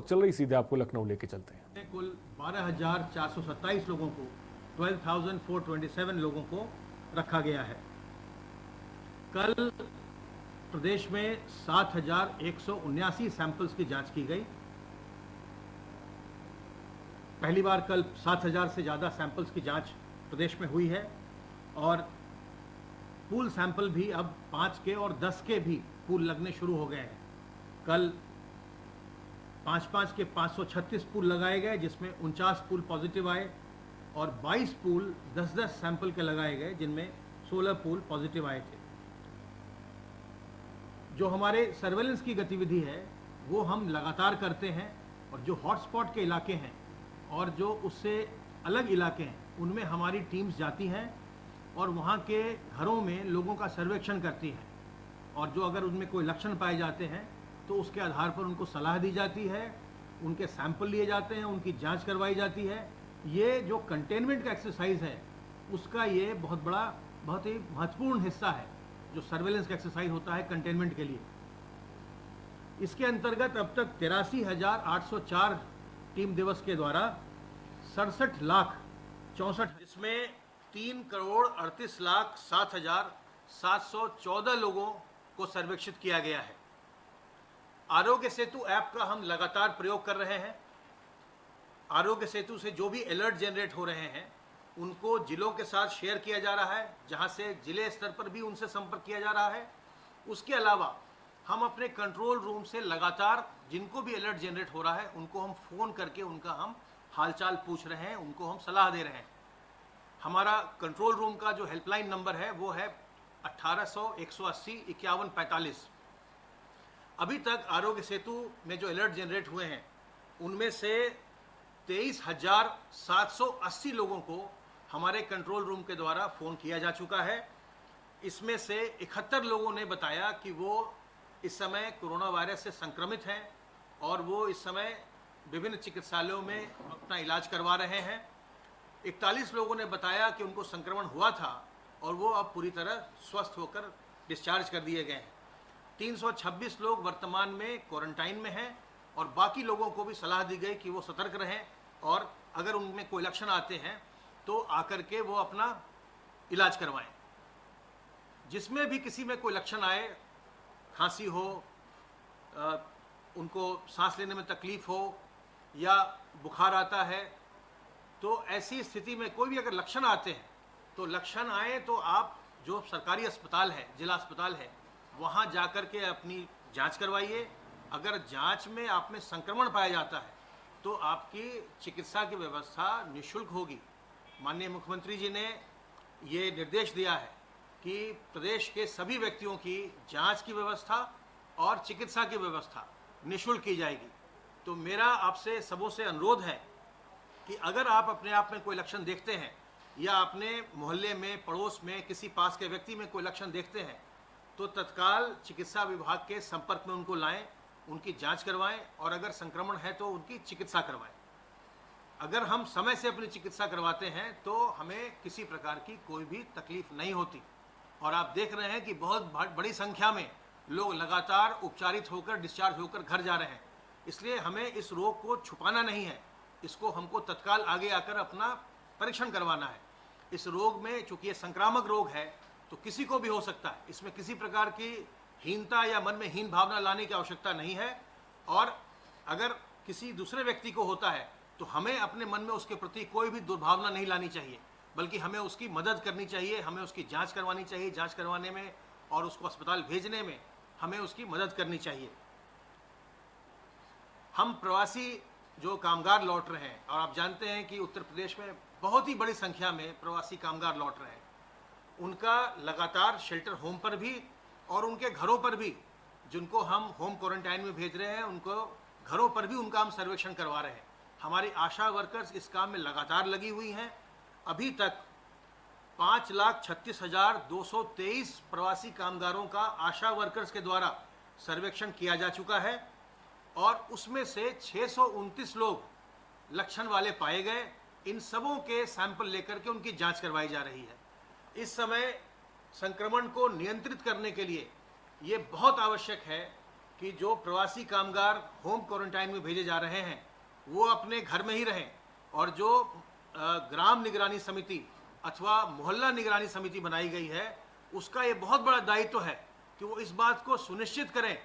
चल रही, सीधे आपको लखनऊ लेके चलते हैं। कुल 12,427 लोगों को 12,427 लोगों को रखा गया है। कल प्रदेश में 7,179 सैंपल्स की जांच की गई। पहली बार कल 7,000 से ज़्यादा सैंपल्स की जांच प्रदेश में हुई है और पूल सैंपल भी अब 5 के और 10 के भी पूल लगने शुरू हो गए हैं। कल 5-5 के 536 पूल लगाए गए, जिसमें 49 पूल पॉजिटिव आए और 22 पूल 10-10 सैंपल के लगाए गए, जिनमें 16 पूल पॉजिटिव आए थे। जो हमारे सर्वेलेंस की गतिविधि है वो हम लगातार करते हैं और जो हॉटस्पॉट के इलाके हैं और जो उससे अलग इलाके हैं उनमें हमारी टीम्स जाती हैं और वहाँ के घरों में लोगों का सर्वेक्षण करती हैं और जो अगर उनमें कोई लक्षण पाए जाते हैं तो उसके आधार पर उनको सलाह दी जाती है, उनके सैंपल लिए जाते हैं, उनकी जांच करवाई जाती है। ये जो कंटेनमेंट का एक्सरसाइज है उसका ये बहुत ही महत्वपूर्ण हिस्सा है जो सर्वेलेंस का एक्सरसाइज होता है कंटेनमेंट के लिए। इसके अंतर्गत अब तक 83,804 टीम दिवस के द्वारा 67,64,000, जिसमें 3,38,07,714 लोगों को सर्वेक्षित किया गया है। आरोग्य सेतु ऐप का हम लगातार प्रयोग कर रहे हैं। आरोग्य सेतु से जो भी अलर्ट जनरेट हो रहे हैं उनको जिलों के साथ शेयर किया जा रहा है, जहां से जिले स्तर पर भी उनसे संपर्क किया जा रहा है। उसके अलावा हम अपने कंट्रोल रूम से लगातार जिनको भी अलर्ट जनरेट हो रहा है उनको हम फ़ोन करके उनका हम हालचाल पूछ रहे हैं, उनको हम सलाह दे रहे हैं। हमारा कंट्रोल रूम का जो हेल्पलाइन नंबर है वो है 1800-180-5145। अभी तक आरोग्य सेतु में जो अलर्ट जनरेट हुए हैं उनमें से 23,780 लोगों को हमारे कंट्रोल रूम के द्वारा फ़ोन किया जा चुका है। इसमें से 71 लोगों ने बताया कि वो इस समय कोरोना वायरस से संक्रमित हैं और वो इस समय विभिन्न चिकित्सालयों में अपना इलाज करवा रहे हैं। 41 लोगों ने बताया कि उनको संक्रमण हुआ था और वो अब पूरी तरह स्वस्थ होकर डिस्चार्ज कर दिए गए हैं। 326 लोग वर्तमान में क्वारंटाइन में हैं और बाकी लोगों को भी सलाह दी गई कि वो सतर्क रहें और अगर उनमें कोई लक्षण आते हैं तो आकर के वो अपना इलाज करवाएं। जिसमें भी किसी में कोई लक्षण आए, खांसी हो, उनको सांस लेने में तकलीफ हो या बुखार आता है, तो ऐसी स्थिति में कोई भी अगर लक्षण आते हैं तो लक्षण आए तो आप जो सरकारी अस्पताल है, जिला अस्पताल है, वहाँ जाकर के अपनी जांच करवाइए। अगर जांच में आप में संक्रमण पाया जाता है तो आपकी चिकित्सा की व्यवस्था निःशुल्क होगी। माननीय मुख्यमंत्री जी ने ये निर्देश दिया है कि प्रदेश के सभी व्यक्तियों की जांच की व्यवस्था और चिकित्सा की व्यवस्था निःशुल्क की जाएगी। तो मेरा आपसे सबों से अनुरोध है कि अगर आप अपने आप में कोई लक्षण देखते हैं या अपने मोहल्ले में, पड़ोस में, किसी पास के व्यक्ति में कोई लक्षण देखते हैं तो तत्काल चिकित्सा विभाग के संपर्क में उनको लाएं, उनकी जांच करवाएं और अगर संक्रमण है तो उनकी चिकित्सा करवाएं। अगर हम समय से अपनी चिकित्सा करवाते हैं तो हमें किसी प्रकार की कोई भी तकलीफ नहीं होती। और आप देख रहे हैं कि बहुत बड़ी संख्या में लोग लगातार उपचारित होकर, डिस्चार्ज होकर घर जा रहे हैं। इसलिए हमें इस रोग को छुपाना नहीं है, इसको हमको तत्काल आगे आकर अपना परीक्षण करवाना है। इस रोग में, चूँकि ये संक्रामक रोग है, तो किसी को भी हो सकता है। इसमें किसी प्रकार की हीनता या मन में हीन भावना लाने की आवश्यकता नहीं है। और अगर किसी दूसरे व्यक्ति को होता है तो हमें अपने मन में उसके प्रति कोई भी दुर्भावना नहीं लानी चाहिए, बल्कि हमें उसकी मदद करनी चाहिए, हमें उसकी जांच करवानी चाहिए। जांच करवाने में और उसको अस्पताल भेजने में हमें उसकी मदद करनी चाहिए। हम प्रवासी जो कामगार लौट रहे हैं, और आप जानते हैं कि उत्तर प्रदेश में बहुत ही बड़ी संख्या में प्रवासी कामगार लौट रहे हैं, उनका लगातार शेल्टर होम पर भी और उनके घरों पर भी, जिनको हम होम क्वारंटाइन में भेज रहे हैं, उनको घरों पर भी उनका हम सर्वेक्षण करवा रहे हैं। हमारी आशा वर्कर्स इस काम में लगातार लगी हुई हैं। अभी तक 5,36,223 प्रवासी कामगारों का आशा वर्कर्स के द्वारा सर्वेक्षण किया जा चुका है और उसमें से 629 लोग लक्षण वाले पाए गए। इन सबों के सैंपल लेकर के उनकी जांच करवाई जा रही है। इस समय संक्रमण को नियंत्रित करने के लिए ये बहुत आवश्यक है कि जो प्रवासी कामगार होम क्वारंटाइन में भेजे जा रहे हैं वो अपने घर में ही रहें, और जो ग्राम निगरानी समिति अथवा मोहल्ला निगरानी समिति बनाई गई है उसका ये बहुत बड़ा दायित्व है कि वो इस बात को सुनिश्चित करें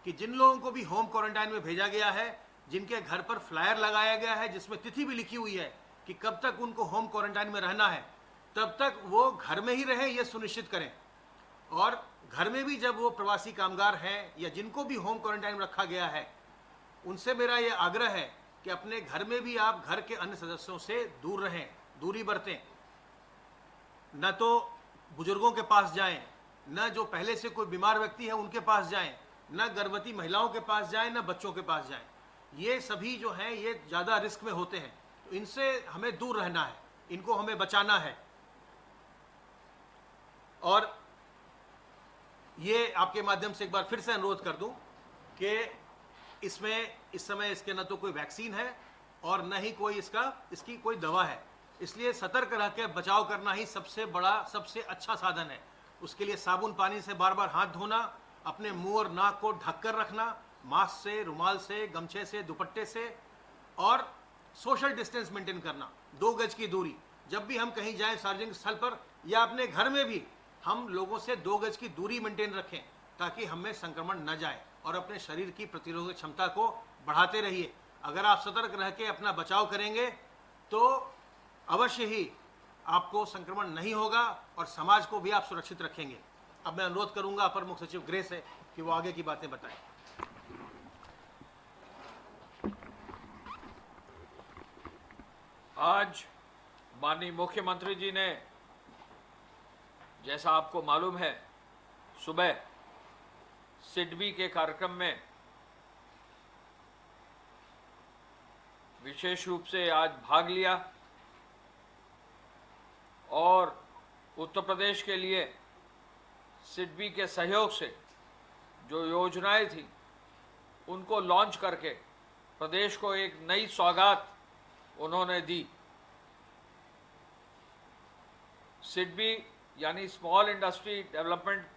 कि जिन लोगों को भी होम क्वारंटाइन में भेजा गया है, जिनके घर पर फ्लायर लगाया गया है जिसमें तिथि भी लिखी हुई है कि कब तक उनको होम क्वारंटाइन में रहना है, तब तक वो घर में ही रहें, ये सुनिश्चित करें। और घर में भी जब वो प्रवासी कामगार हैं या जिनको भी होम क्वारंटाइन में रखा गया है, उनसे मेरा ये आग्रह है कि अपने घर में भी आप घर के अन्य सदस्यों से दूर रहें, दूरी बरतें। न तो बुजुर्गों के पास जाएं, न जो पहले से कोई बीमार व्यक्ति है उनके पास जाएं, न गर्भवती महिलाओं के पास जाएं, न बच्चों के पास जाएं। ये सभी जो हैं ये ज़्यादा रिस्क में होते हैं, तो इनसे हमें दूर रहना है, इनको हमें बचाना है। और ये आपके माध्यम से एक बार फिर से अनुरोध कर दूं कि इसमें इस समय इसके न तो कोई वैक्सीन है और न ही कोई इसकी कोई दवा है, इसलिए सतर्क रह के बचाव करना ही सबसे बड़ा, सबसे अच्छा साधन है। उसके लिए साबुन पानी से बार बार हाथ धोना, अपने मुंह और नाक को ढककर रखना, मास्क से, रुमाल से, गमछे से, दुपट्टे से, और सोशल डिस्टेंस मेंटेन करना, 2 गज की दूरी। जब भी हम कहीं जाएं सार्वजनिक स्थल पर या अपने घर में भी हम लोगों से 2 गज की दूरी मेंटेन रखें ताकि हमें संक्रमण न जाए, और अपने शरीर की प्रतिरोधक क्षमता को बढ़ाते रहिए। अगर आप सतर्क रह के अपना बचाव करेंगे तो अवश्य ही आपको संक्रमण नहीं होगा और समाज को भी आप सुरक्षित रखेंगे। अब मैं अनुरोध करूंगा अपर मुख्य सचिव गृह से कि वो आगे की बातें बताएं। आज माननीय मुख्यमंत्री जी ने, जैसा आपको मालूम है, सुबह सिडबी के कार्यक्रम में विशेष रूप से आज भाग लिया और उत्तर प्रदेश के लिए सिडबी के सहयोग से जो योजनाएं थी उनको लॉन्च करके प्रदेश को एक नई सौगात उन्होंने दी। सिडबी यानी स्मॉल इंडस्ट्री डेवलपमेंट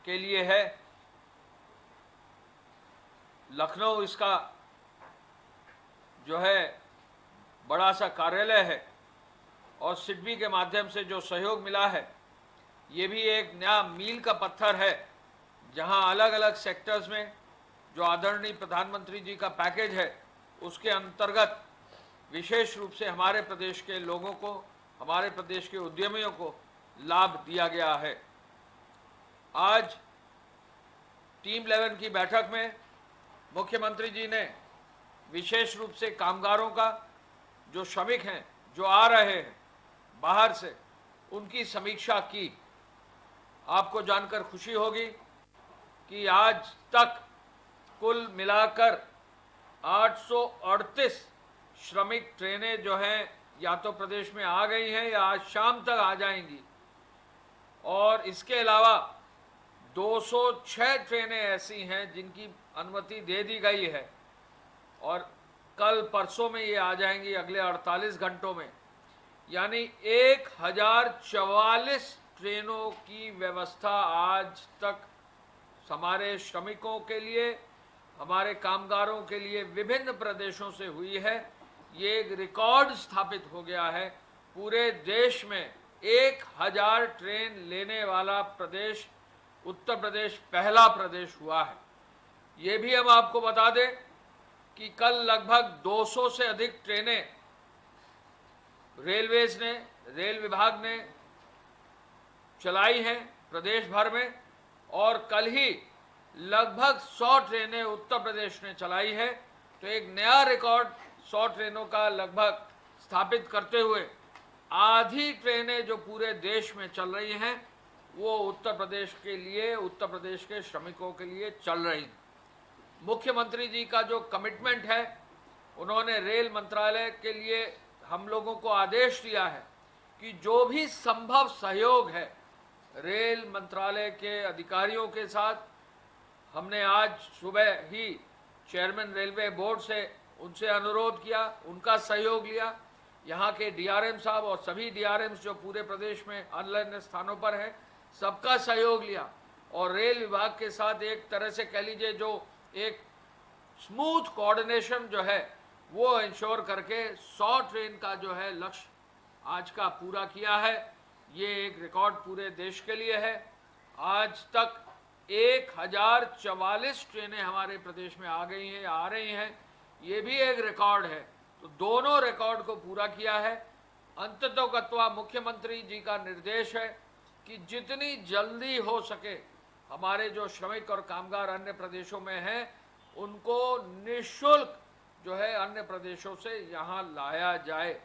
के लिए है। लखनऊ इसका जो है बड़ा सा कार्यालय है और सिडबी के माध्यम से जो सहयोग मिला है ये भी एक नया मील का पत्थर है, जहां अलग अलग सेक्टर्स में जो आदरणीय प्रधानमंत्री जी का पैकेज है उसके अंतर्गत विशेष रूप से हमारे प्रदेश के लोगों को, हमारे प्रदेश के उद्यमियों को लाभ दिया गया है। आज टीम 11 की बैठक में मुख्यमंत्री जी ने विशेष रूप से कामगारों का, जो श्रमिक हैं, जो आ रहे हैं बाहर से, उनकी समीक्षा की। आपको जानकर खुशी होगी कि आज तक कुल मिलाकर 838 श्रमिक ट्रेनें जो हैं या तो प्रदेश में आ गई हैं या आज शाम तक आ जाएंगी, और इसके अलावा 206 ट्रेनें ऐसी हैं जिनकी अनुमति दे दी गई है और कल परसों में ये आ जाएंगी, अगले 48 घंटों में। यानी 1044 ट्रेनों की व्यवस्था आज तक हमारे श्रमिकों के लिए, हमारे कामगारों के लिए विभिन्न प्रदेशों से हुई है। ये एक रिकॉर्ड स्थापित हो गया है। पूरे देश में 1000 ट्रेन लेने वाला प्रदेश उत्तर प्रदेश पहला प्रदेश हुआ है। ये भी हम आपको बता दें कि कल लगभग 200 से अधिक ट्रेनें रेलवेज ने, रेल विभाग ने चलाई हैं प्रदेश भर में, और कल ही लगभग 100 ट्रेनें उत्तर प्रदेश ने चलाई है। तो एक नया रिकॉर्ड 100 ट्रेनों का लगभग स्थापित करते हुए आधी ट्रेनें जो पूरे देश में चल रही हैं वो उत्तर प्रदेश के लिए, उत्तर प्रदेश के श्रमिकों के लिए चल रही हैं। मुख्यमंत्री जी का जो कमिटमेंट है, उन्होंने रेल मंत्रालय के लिए हम लोगों को आदेश दिया है कि जो भी संभव सहयोग है रेल मंत्रालय के अधिकारियों के साथ, हमने आज सुबह ही चेयरमैन रेलवे बोर्ड से उनसे अनुरोध किया, उनका सहयोग लिया। यहाँ के डीआरएम साहब और सभी डीआरएम्स जो पूरे प्रदेश में अन्य स्थानों पर हैं, सबका सहयोग लिया और रेल विभाग के साथ एक तरह से कह लीजिए जो एक स्मूथ कोऑर्डिनेशन जो है वो इंश्योर करके 100 ट्रेन का जो है लक्ष्य आज का पूरा किया है। ये एक रिकॉर्ड पूरे देश के लिए है। आज तक 1044 ट्रेनें हमारे प्रदेश में आ गई हैं, आ रही हैं, ये भी एक रिकॉर्ड है। तो दोनों रिकॉर्ड को पूरा किया है। अंततोगत्वा मुख्यमंत्री जी का निर्देश है कि जितनी जल्दी हो सके हमारे जो श्रमिक और कामगार अन्य प्रदेशों में हैं उनको निःशुल्क जो है अन्य प्रदेशों से यहाँ लाया जाए।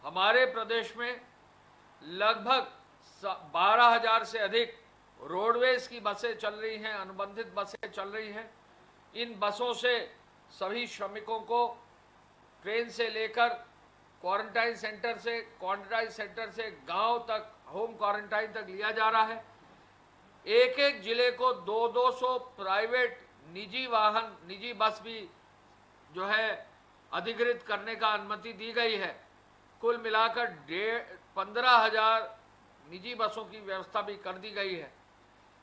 हमारे प्रदेश में लगभग 12,000 से अधिक रोडवेज की बसें चल रही हैं, अनुबंधित बसें चल रही हैं। इन बसों से सभी श्रमिकों को ट्रेन से लेकर क्वारंटाइन सेंटर से गांव तक, होम क्वारंटाइन तक लिया जा रहा है। एक एक जिले को 200 प्राइवेट निजी वाहन, निजी बस भी जो है अधिकृत करने का अनुमति दी गई है। कुल मिलाकर 15,000 निजी बसों की व्यवस्था भी कर दी गई है।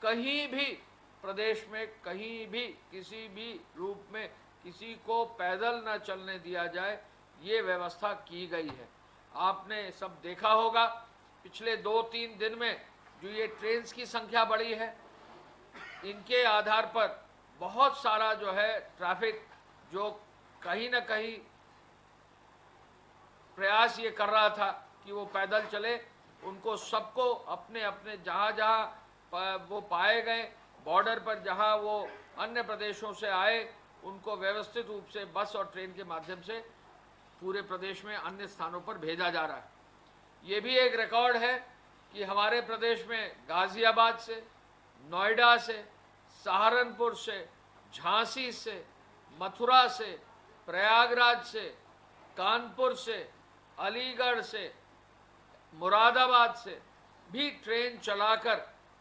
कहीं भी प्रदेश में कहीं भी किसी भी रूप में किसी को पैदल न चलने दिया जाए, ये व्यवस्था की गई है। आपने सब देखा होगा पिछले 2-3 दिन में जो ये ट्रेन की संख्या बढ़ी है, इनके आधार पर बहुत सारा जो है ट्रैफिक जो कहीं ना कहीं प्रयास ये कर रहा था कि वो पैदल चले, उनको सबको अपने अपने जहाँ वो पाए गए बॉर्डर पर, जहाँ वो अन्य प्रदेशों से आए, उनको व्यवस्थित रूप से बस और ट्रेन के माध्यम से पूरे प्रदेश में अन्य स्थानों पर भेजा जा रहा है। ये भी एक रिकॉर्ड है कि हमारे प्रदेश में गाजियाबाद से, नोएडा से, सहारनपुर से, झांसी से, मथुरा से, प्रयागराज से, कानपुर से, अलीगढ़ से, मुरादाबाद से भी ट्रेन चलाकर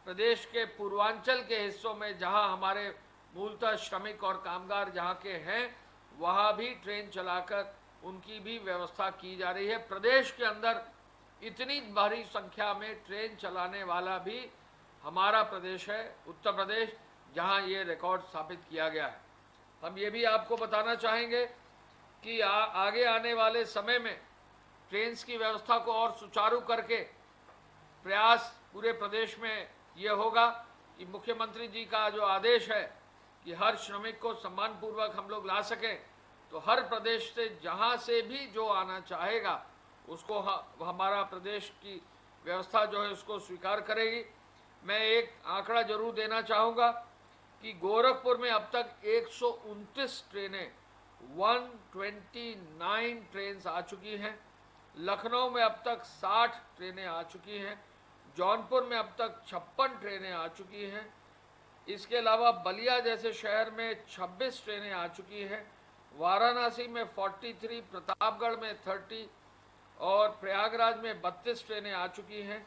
प्रदेश के पूर्वांचल के हिस्सों में जहां हमारे मूलतः श्रमिक और कामगार जहां के हैं, वहां भी ट्रेन चलाकर उनकी भी व्यवस्था की जा रही है। प्रदेश के अंदर इतनी भारी संख्या में ट्रेन चलाने वाला भी हमारा प्रदेश है, उत्तर प्रदेश, जहां ये रिकॉर्ड स्थापित किया गया है। हम ये भी आपको बताना चाहेंगे कि आगे आने वाले समय में ट्रेन की व्यवस्था को और सुचारू करके प्रयास पूरे प्रदेश में ये होगा कि मुख्यमंत्री जी का जो आदेश है कि हर श्रमिक को सम्मानपूर्वक हम लोग ला सकें, तो हर प्रदेश से जहां से भी जो आना चाहेगा उसको हमारा प्रदेश की व्यवस्था जो है उसको स्वीकार करेगी। मैं एक आंकड़ा जरूर देना चाहूँगा कि गोरखपुर में अब तक 129 ट्रेनें, 129 ट्रेन आ चुकी हैं। लखनऊ में अब तक 60 ट्रेनें आ चुकी हैं। जौनपुर में अब तक 56 ट्रेनें आ चुकी हैं। इसके अलावा बलिया जैसे शहर में 26 ट्रेनें आ चुकी हैं। वाराणसी में 43, प्रतापगढ़ में 30 और प्रयागराज में 32 ट्रेनें आ चुकी हैं।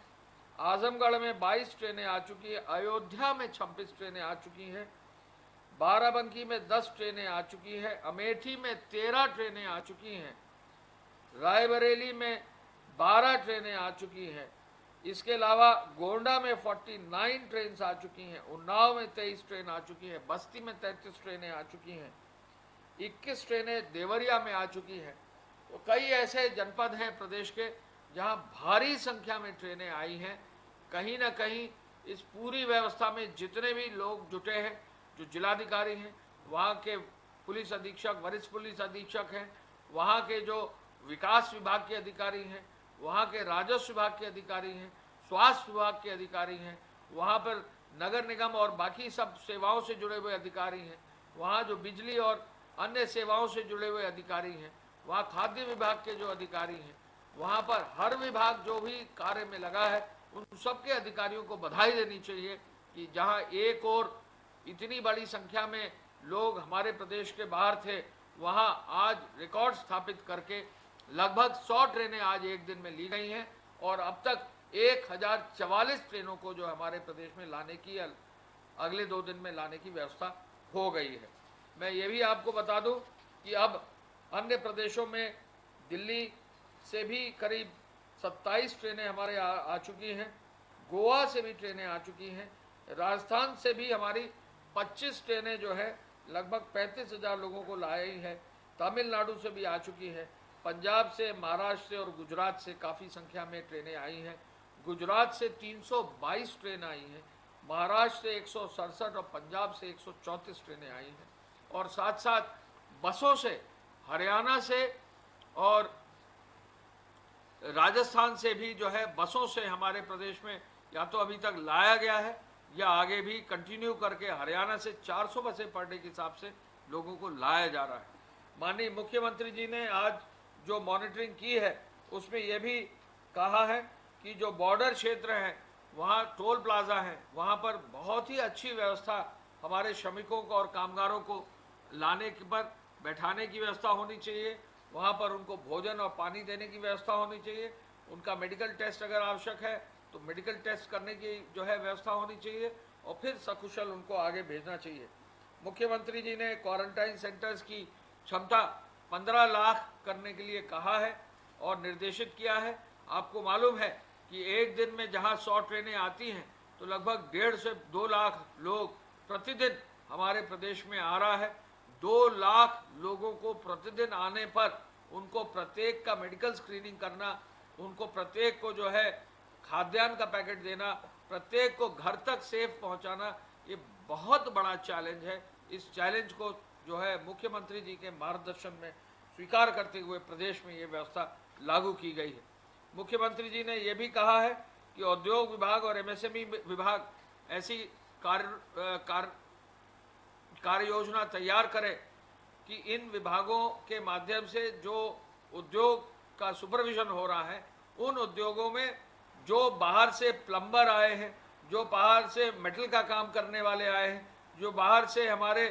आजमगढ़ में 22 ट्रेनें आ चुकी हैं। अयोध्या में 26 ट्रेनें आ चुकी हैं। बाराबंकी में 10 ट्रेनें आ चुकी हैं। अमेठी में 13 ट्रेनें आ चुकी हैं। रायबरेली में 12 ट्रेनें आ चुकी हैं। इसके अलावा गोंडा में 49 ट्रेन आ चुकी हैं। उन्नाव में 23 ट्रेन आ चुकी हैं। बस्ती में 33 ट्रेनें आ चुकी हैं। 21 ट्रेनें देवरिया में आ चुकी हैं। तो कई ऐसे जनपद हैं प्रदेश के जहां भारी संख्या में ट्रेनें आई हैं। कहीं ना कहीं इस पूरी व्यवस्था में जितने भी लोग जुटे हैं, जो जिलाधिकारी हैं, वहाँ के पुलिस अधीक्षक, वरिष्ठ पुलिस अधीक्षक हैं, वहाँ के जो विकास विभाग के अधिकारी हैं, वहाँ के राजस्व विभाग के अधिकारी हैं, स्वास्थ्य विभाग के अधिकारी हैं, वहाँ पर नगर निगम और बाकी सब सेवाओं से जुड़े हुए अधिकारी हैं, वहाँ जो बिजली और अन्य सेवाओं से जुड़े हुए अधिकारी हैं, वहाँ खाद्य विभाग के जो अधिकारी हैं, वहाँ पर हर विभाग जो भी कार्य में लगा है, उन सबके अधिकारियों को बधाई देनी चाहिए कि जहाँ एक और इतनी बड़ी संख्या में लोग हमारे प्रदेश के बाहर थे, वहाँ आज रिकॉर्ड स्थापित करके लगभग 100 ट्रेनें आज एक दिन में ली गई हैं और अब तक 1044 ट्रेनों को जो हमारे प्रदेश में लाने की, अगले 2 दिन में लाने की व्यवस्था हो गई है। मैं ये भी आपको बता दूं कि अब अन्य प्रदेशों में दिल्ली से भी करीब 27 ट्रेनें हमारे आ चुकी हैं। गोवा से भी ट्रेनें आ चुकी हैं। राजस्थान से भी हमारी 25 ट्रेनें जो है लगभग 35,000 लोगों को लाई है। तमिलनाडु से भी आ चुकी है। पंजाब से, महाराष्ट्र से और गुजरात से काफ़ी संख्या में ट्रेनें आई हैं। गुजरात से 322 ट्रेन आई हैं, महाराष्ट्र से 167 और पंजाब से 134 ट्रेनें आई हैं। और साथ साथ बसों से हरियाणा से और राजस्थान से भी जो है बसों से हमारे प्रदेश में या तो अभी तक लाया गया है या आगे भी कंटिन्यू करके हरियाणा से 400 बसें पर डे के हिसाब से लोगों को लाया जा रहा है। माननीय मुख्यमंत्री जी ने आज जो मॉनिटरिंग की है उसमें यह भी कहा है कि जो बॉर्डर क्षेत्र हैं वहाँ टोल प्लाजा हैं, वहाँ पर बहुत ही अच्छी व्यवस्था हमारे श्रमिकों को और कामगारों को लाने के पर बैठाने की व्यवस्था होनी चाहिए। वहाँ पर उनको भोजन और पानी देने की व्यवस्था होनी चाहिए। उनका मेडिकल टेस्ट अगर आवश्यक है तो मेडिकल टेस्ट करने की जो है व्यवस्था होनी चाहिए और फिर सकुशल उनको आगे भेजना चाहिए। मुख्यमंत्री जी ने क्वारंटाइन सेंटर्स की क्षमता 15 लाख करने के लिए कहा है और निर्देशित किया है। आपको मालूम है कि एक दिन में जहां 100 ट्रेनें आती हैं तो लगभग 1.5 से 2 लाख लोग प्रतिदिन हमारे प्रदेश में आ रहा है। 2 लाख लोगों को प्रतिदिन आने पर उनको प्रत्येक का मेडिकल स्क्रीनिंग करना, उनको प्रत्येक को जो है खाद्यान्न का पैकेट देना, प्रत्येक को घर तक सेफ पहुंचाना, ये बहुत बड़ा चैलेंज है। इस चैलेंज को जो है मुख्यमंत्री जी के मार्गदर्शन में स्वीकार करते हुए प्रदेश में ये व्यवस्था लागू की गई है। मुख्यमंत्री जी ने यह भी कहा है कि उद्योग विभाग और एमएसएमई विभाग ऐसी कार्य योजना तैयार करे कि इन विभागों के माध्यम से जो उद्योग का सुपरविजन हो रहा है उन उद्योगों में जो बाहर से प्लम्बर आए हैं, जो बाहर से मेटल का काम करने वाले आए हैं, जो बाहर से हमारे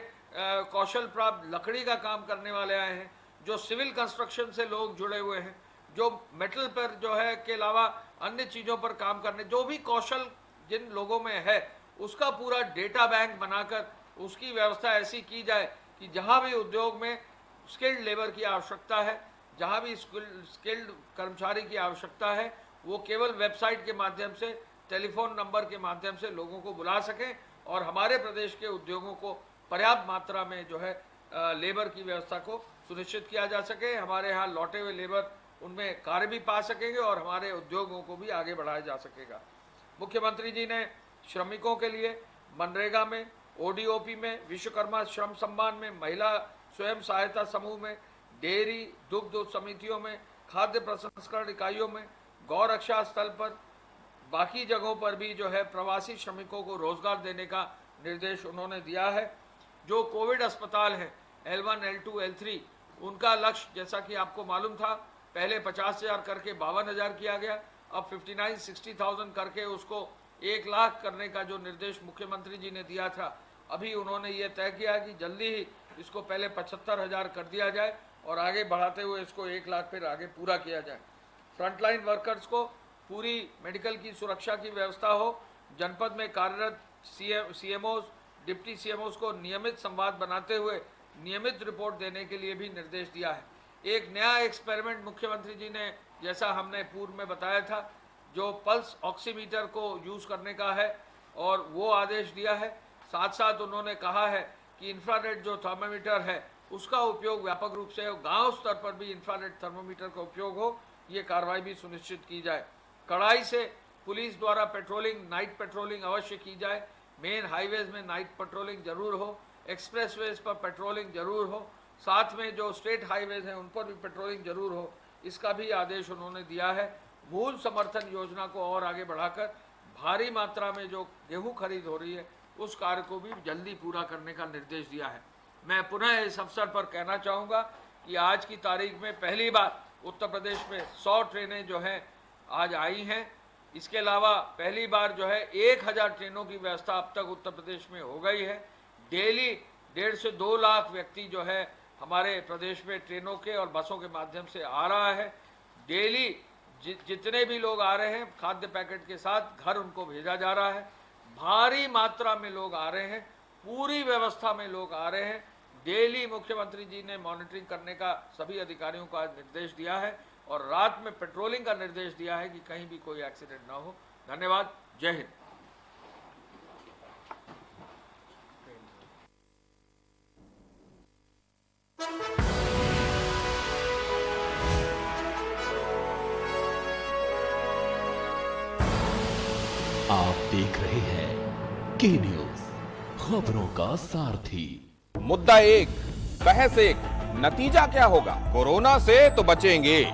कौशल प्राप्त लकड़ी का काम करने वाले आए हैं, जो सिविल कंस्ट्रक्शन से लोग जुड़े हुए हैं, जो मेटल पर जो है के अलावा अन्य चीज़ों पर काम करने, जो भी कौशल जिन लोगों में है उसका पूरा डेटा बैंक बनाकर उसकी व्यवस्था ऐसी की जाए कि जहाँ भी उद्योग में स्किल्ड लेबर की आवश्यकता है, जहाँ भी स्किल्ड कर्मचारी की आवश्यकता है, वो केवल वेबसाइट के माध्यम से, टेलीफोन नंबर के माध्यम से लोगों को बुला सकें और हमारे प्रदेश के उद्योगों को पर्याप्त मात्रा में जो है लेबर की व्यवस्था को सुनिश्चित किया जा सके। हमारे यहाँ लौटे हुए लेबर उनमें कार्य भी पा सकेंगे और हमारे उद्योगों को भी आगे बढ़ाया जा सकेगा। मुख्यमंत्री जी ने श्रमिकों के लिए मनरेगा में, ओडीओपी में, विश्वकर्मा श्रम सम्मान में, महिला स्वयं सहायता समूह में, डेयरी दुग्ध समितियों में, खाद्य प्रसंस्करण इकाइयों में, गौ रक्षा स्थल पर, बाकी जगहों पर भी जो है प्रवासी श्रमिकों को रोजगार देने का निर्देश उन्होंने दिया है। जो कोविड अस्पताल हैं L1, L2, L3, उनका लक्ष्य जैसा कि आपको मालूम था पहले 50,000 करके 52,000 किया गया, अब 59,60,000 करके उसको 1 लाख करने का जो निर्देश मुख्यमंत्री जी ने दिया था, अभी उन्होंने ये तय किया कि जल्दी ही इसको पहले 75,000 कर दिया जाए और आगे बढ़ाते हुए इसको 1 लाख फिर आगे पूरा किया जाए। फ्रंटलाइन वर्कर्स को पूरी मेडिकल की सुरक्षा की व्यवस्था हो। जनपद में कार्यरत CMOs, डिप्टी CMOs को नियमित संवाद बनाते हुए नियमित रिपोर्ट देने के लिए भी निर्देश दिया है। एक नया एक्सपेरिमेंट मुख्यमंत्री जी ने, जैसा हमने पूर्व में बताया था, जो पल्स ऑक्सीमीटर को यूज़ करने का है और वो आदेश दिया है। साथ साथ उन्होंने कहा है कि इंफ्रारेड जो थर्मामीटर है उसका उपयोग व्यापक रूप से हो, गांव स्तर पर भी इंफ्रारेड थर्मामीटर का उपयोग हो, ये कार्रवाई भी सुनिश्चित की जाए। कड़ाई से पुलिस द्वारा पेट्रोलिंग, नाइट पेट्रोलिंग अवश्य की जाए। मेन हाईवेज में नाइट पेट्रोलिंग जरूर हो, एक्सप्रेसवेज पर पेट्रोलिंग जरूर हो, साथ में जो स्टेट हाईवेज हैं उन पर भी पेट्रोलिंग जरूर हो, इसका भी आदेश उन्होंने दिया है। मूल समर्थन योजना को और आगे बढ़ाकर भारी मात्रा में जो गेहूं खरीद हो रही है उस कार्य को भी जल्दी पूरा करने का निर्देश दिया है। मैं पुनः इस अवसर पर कहना चाहूँगा कि आज की तारीख में पहली बार उत्तर प्रदेश में 100 ट्रेनें जो हैं आज आई हैं। इसके अलावा पहली बार जो है 1000 ट्रेनों की व्यवस्था अब तक उत्तर प्रदेश में हो गई है। डेली 1.5 से 2 लाख व्यक्ति जो है हमारे प्रदेश में ट्रेनों के और बसों के माध्यम से आ रहा है। डेली जितने भी लोग आ रहे हैं खाद्य पैकेट के साथ घर उनको भेजा जा रहा है। भारी मात्रा में लोग आ रहे हैं, पूरी व्यवस्था में लोग आ रहे हैं। डेली मुख्यमंत्री जी ने मॉनिटरिंग करने का सभी अधिकारियों को आज निर्देश दिया है और रात में पेट्रोलिंग का निर्देश दिया है कि कहीं भी कोई एक्सीडेंट ना हो। धन्यवाद। जय हिंद। आप देख रहे हैं के न्यूज, खबरों का सारथी। मुद्दा एक, बहस एक, नतीजा क्या होगा? कोरोना से तो बचेंगे,